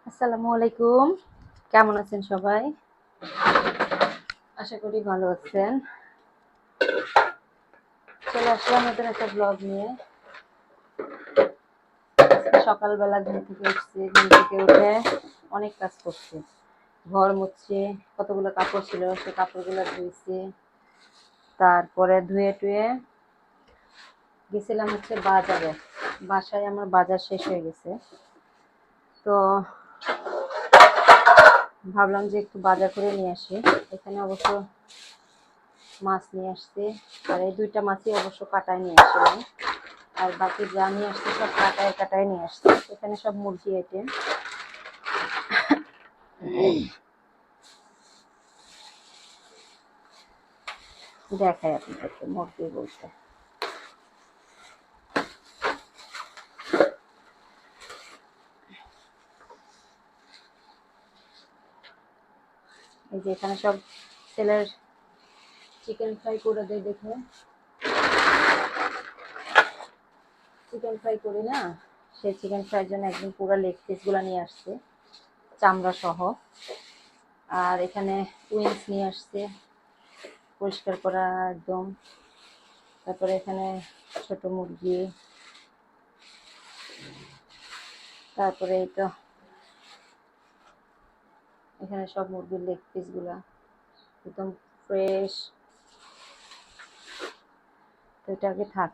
আসসালামু আলাইকুম। কেমন আছেন সবাই? আশা করি ভালো আছেন। চলে আসলাম নতুন একটা ব্লগ নিয়ে। সকালবেলা ঘুম থেকে উঠছি, ঘুম থেকে উঠে অনেক কাজ করছি। ঘর মুছছি, কতগুলো কাপড় ছিল সেই কাপড়গুলো ধুইছি। তারপরে ধুয়ে টুয়ে গেছিলাম হচ্ছে বাজারে। বাসায় আমার বাজার শেষ হয়ে গেছে, তো ভাবলাম যে একটু বাজার করে নিয়ে আসি। এখানে অবশ্য মাছ নিয়ে আসছি, আর এই দুইটা মাছই অবশ্য কাটায় নিয়ে আসলাম। আর বাকি যা নিয়ে আসছি সব কাটায় কাটায় নিয়ে আসছি। এখানে সব মুরগি আইটেম। দেখাই আপনাদেরকে মুরগি বলতে। এই যে এখানে সব ছেলের চিকেন ফ্রাই করে দেয় দেখে। চিকেন ফ্রাই করি না, সেই চিকেন ফ্রাইয়ের জন্য একদম পুরো লেগ পিসগুলো নিয়ে আসছে, চামড়া সহ। আর এখানে উইংস নিয়ে আসছে, পরিষ্কার করা একদম। তারপরে এখানে ছোট মুরগি, তারপরে এই তো এখানে সব মুরগির লেগ পিসগুলা একদম ফ্রেশ। তো এটা আগে থাক।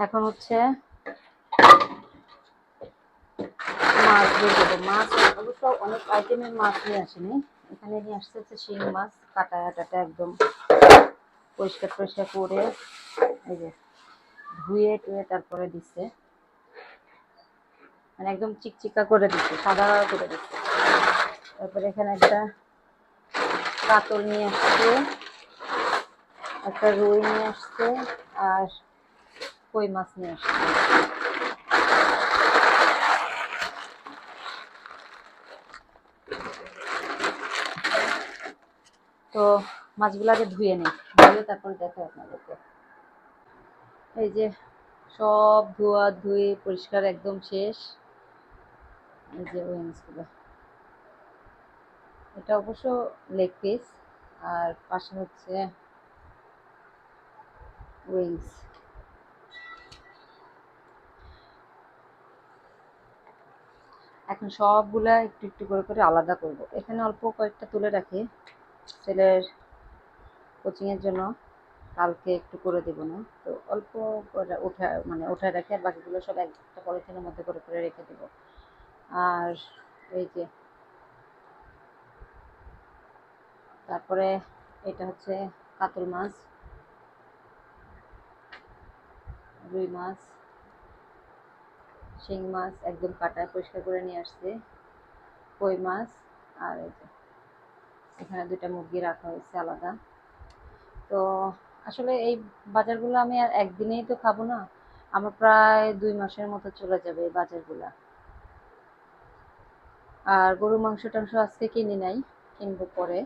এখন হচ্ছে মাছ দিয়ে দেবো। মাছ অবশ্য অনেক আইটেমের মাছ নিয়ে আসেনি, এখানে নিয়ে আসতে হচ্ছে শিং মাছ। কাটা টাটা একদম পরিষ্কার পরিষ্কার করে এই যে ধুয়ে টুয়ে তারপরে দিচ্ছে, মানে একদম চিকচিকা করে দিচ্ছে, সাদা করে দিচ্ছে। তারপরে এখানে একটা কাতল নিয়ে আসছে, একটা রুই নিয়ে আসছে, আর কই মাছ নিয়ে আসছে। তো মাছগুলো আগে ধুয়ে নিই, ধুয়ে তারপরে দেখাই আপনাদেরকে। এই যে সব ধোয়া ধুয়ে পরিষ্কার একদম শেষ। এই যে উইংসগুলো, এটা অবশ্য লেগ পিস, আর পাশে হচ্ছে উইংস। এখন সবগুলা একটু একটু করে করে আলাদা করব। এখানে অল্প কয়েকটা তুলে রাখি ছেলের কোচিংয়ের জন্য, কালকে একটু করে দেবো না, তো অল্প করে উঠায় রাখি, আর বাকিগুলো সব একটা পলিথিনের মধ্যে করে করে রেখে দেবো। আর এই যে তারপরে এটা হচ্ছে কাতল মাছ, রুই মাছ, শিং মাছ একদম কাটায় পরিষ্কার করে নিয়ে আসছে, কই মাছ। আর এই যে এখানে দুইটা মুরগি রাখা হয়েছে আলাদা। তো আসলে এই বাজারগুলো আমি আর একদিনেই তো খাবো না, আমার প্রায় 2 মাসের মতো চলে যাবে এই বাজারগুলা। আর গরু মাংস টাংস আজকে কিনি নাই, কিনবো পরে।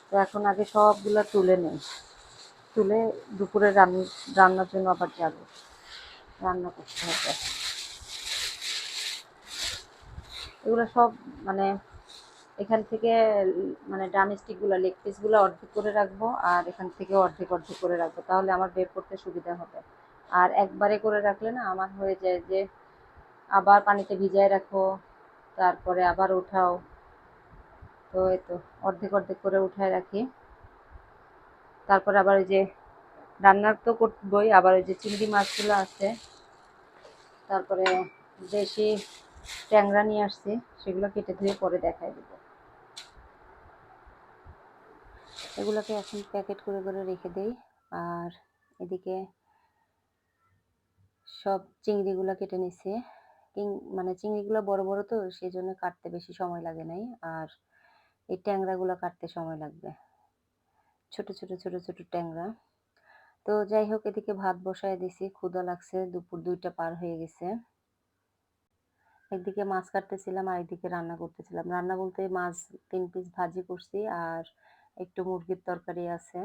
তো এখন আগে সবগুলা তুলে নেই, তুলে দুপুরে রান্নার জন্য আবার যাবো, রান্না করতে হবে। এগুলো সব মানে এখান থেকে মানে ড্রামস্টিকগুলো লেগ পিসগুলো অর্ধেক করে রাখবো, আর এখান থেকে অর্ধেক অর্ধেক করে রাখবো, তাহলে আমার বের করতে সুবিধা হবে। আর একবারে করে রাখলে না আমার হয়ে যায় যে আবার পানিতে ভিজায় রাখো, তারপরে আবার উঠাও। তো এই তো অর্ধেক অর্ধেক করে উঠায় রাখি। তারপরে আবার ওই যে রান্না তো করবই, আবার ওই যে চিংড়ি মাছগুলো আছে, তারপরে দেশি ট্যাংরা নিয়ে আসছি, সেগুলো কেটে ধুয়ে পরে দেখাই দেবো। এগুলোকে এখন প্যাকেট করে করে রেখে দেই। আর এদিকে সব চিংড়িগুলো কেটে নিছি। মানে চিংড়িগুলো বড় বড় তো, সেই জন্য কাটতে বেশি সময় লাগে নাই। আর এই ট্যাংরাগুলো কাটতে সময় লাগবে, ছোট ছোট ছোট ছোট ট্যাংরা। তো যাই হোক, এদিকে ভাত বসায় দিছি, ক্ষুধা লাগছে, দুপুর 2টা পার হয়ে গেছে। একদিকে মাছ কাটতেছিলাম আর একদিকে রান্না করতেছিলাম। রান্না বলতে মাছ ৩ পিস ভাজি করছি আর একটু মুরগির তরকারি আছে।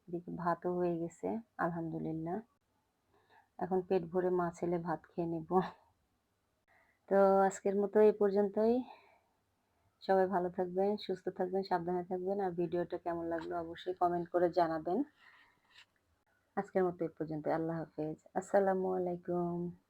এদিকে ভাতও হয়ে গেছে আলহামদুলিল্লাহ। এখন পেট ভরে মাছ এলে ভাত খেয়ে নেব। তো আজকের মতো এই পর্যন্তই। সবাই ভালো থাকবেন, সুস্থ থাকবেন, সাবধানে থাকবেন। আর ভিডিওটা কেমন লাগলো অবশ্যই কমেন্ট করে জানাবেন। আজকের মতো এই পর্যন্তই। আল্লাহ হাফেজ। আসসালামু আলাইকুম।